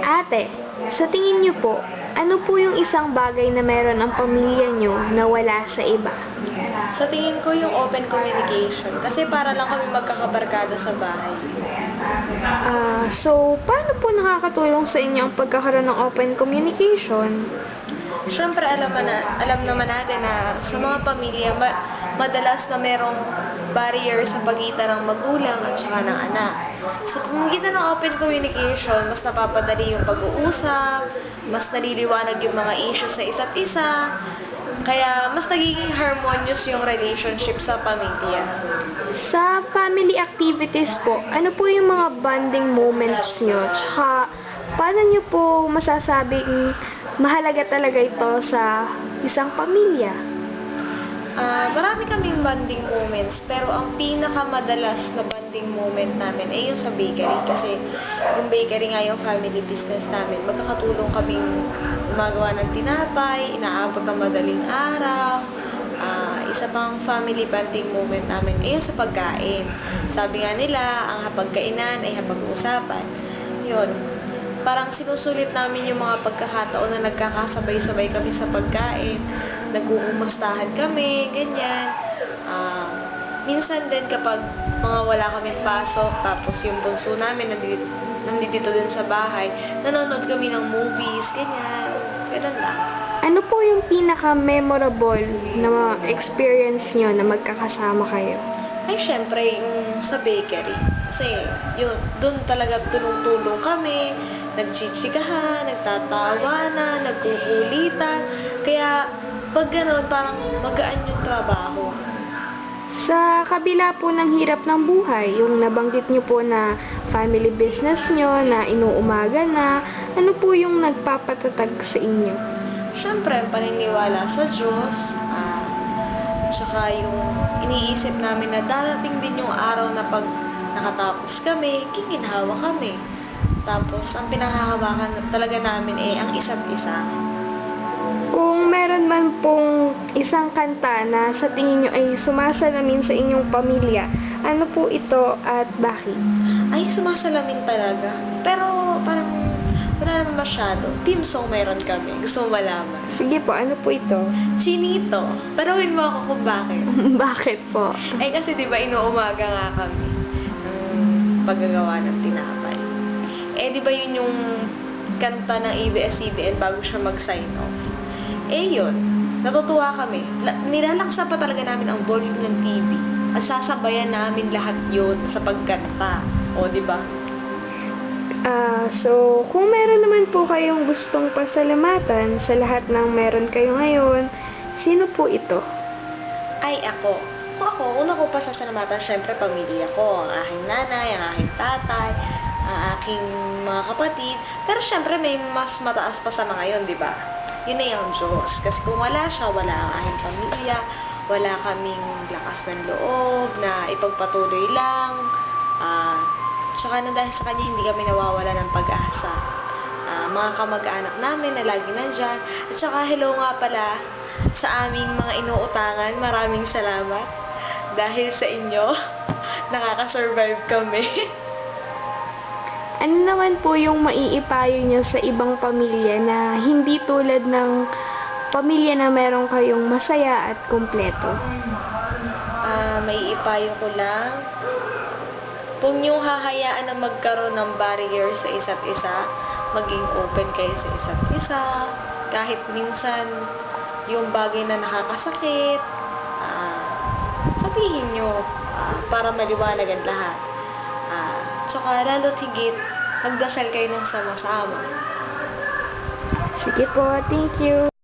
Ate, sa tingin niyo po, ano po yung isang bagay na meron ang pamilya niyo na wala sa iba? Sa tingin ko yung open communication. Kasi para lang kami magkakabarkada sa bahay. So, paano po nakakatulong sa inyo ang pagkakaroon ng open communication? Siyempre, alam naman natin na sa mga pamilya, madalas na merong barrier sa pagitan ng magulang at saka ng anak. Sa pamamagitan ng open communication, mas napapadali yung pag-uusap, mas naliliwanag yung mga issues sa isa't isa, kaya mas nagiging harmonious yung relationship sa pamilya. Sa family activities po, ano po yung mga bonding moments niyo? Tsaka, paano niyo po masasabing mahalaga talaga ito sa isang pamilya? Marami kaming bonding moments, pero ang pinakamadalas na bonding moment namin ay yung sa bakery. Kasi yung bakery nga yung family business namin. Magkakatulong kaming gumagawa ng tinapay, inaabot ng madaling araw. Isa pang family bonding moment namin ay yung sa pagkain. Sabi nga nila, ang hapagkainan ay hapag-uusapan. Yun. Parang sinusulit namin yung mga pagkakataon na nagkakasabay-sabay kami sa pagkain, nag-uumustahan kami, ganyan. Minsan din kapag mga wala kaming pasok, tapos yung bunso namin nandito din sa bahay, nanonood kami ng movies, ganyan. Ganun lang. Ano po yung pinaka-memorable na experience nyo na magkakasama kayo? Ay, syempre, yung sa bakery. Kasi, yun, doon talaga tulong-tulong kami, nagchichikahan, nagtatawanan, nagkukulitan. Kaya, pag gano'n, parang magaan yung trabaho. Sa kabila po ng hirap ng buhay, yung nabanggit nyo po na family business nyo, na inuumaga na, ano po yung nagpapatatag sa inyo? Syempre, paniniwala sa Diyos, tsaka yung iniisip namin na darating din yung araw na pag nakatapos kami, giginhawa kami. Tapos, ang pinakahawakan talaga namin ay ang isa't isa. Kung meron man pong isang kanta na sa tingin nyo ay sumasalamin sa inyong pamilya, ano po ito at bakit? Ay, sumasalamin talaga. Pero, parang wala naman masyado. Team song meron kami. Gusto mo malaman? Sige po, ano po ito? Chinito. Parawin mo ako kung bakit. Bakit po? Ay, kasi diba inuumaga nga kami ng paggagawa ng tinapay. Eh, diba yun yung kanta ng ABS-CBN bago siya mag-sign off? Eh, yun. Natutuwa kami. Nilalaksa pa talaga namin ang volume ng TV. At sasabayan namin lahat yun sa pagkanta. O, diba? So, kung meron naman po kayong gustong pasalamatan sa lahat ng meron kayo ngayon, sino po ito? Ay, ako. Kung ako, una ko pasasalamatan, syempre, pamilya ko. Ang aking nanay, ang aking tatay, ang aking mga kapatid. Pero syempre, may mas mataas pa sa mga yun, di ba? Yun na yung Diyos. Kasi kung wala siya, wala ang aking pamilya, wala kaming lakas ng loob na ipagpatuloy lang. Tsaka na dahil sa kanya, hindi kami nawawala ng pag-asa. Mga kamag-anak namin na lagi nandyan. At saka, hello nga pala sa aming mga inuutangan. Maraming salamat. Dahil sa inyo, nakaka-survive kami. Ano naman po yung maiipayo nyo sa ibang pamilya na hindi tulad ng pamilya na meron kayong masaya at kumpleto? Maiipayo ko lang, kung niyong hahayaan na magkaroon ng barrier sa isa't isa, maging open kayo sa isa't isa, kahit minsan yung bagay na nakakasakit, sabihin nyo para maliwanag ang lahat. Tsaka lalo't higit, magdasal kayo ng sama-sama. Sige po, thank you.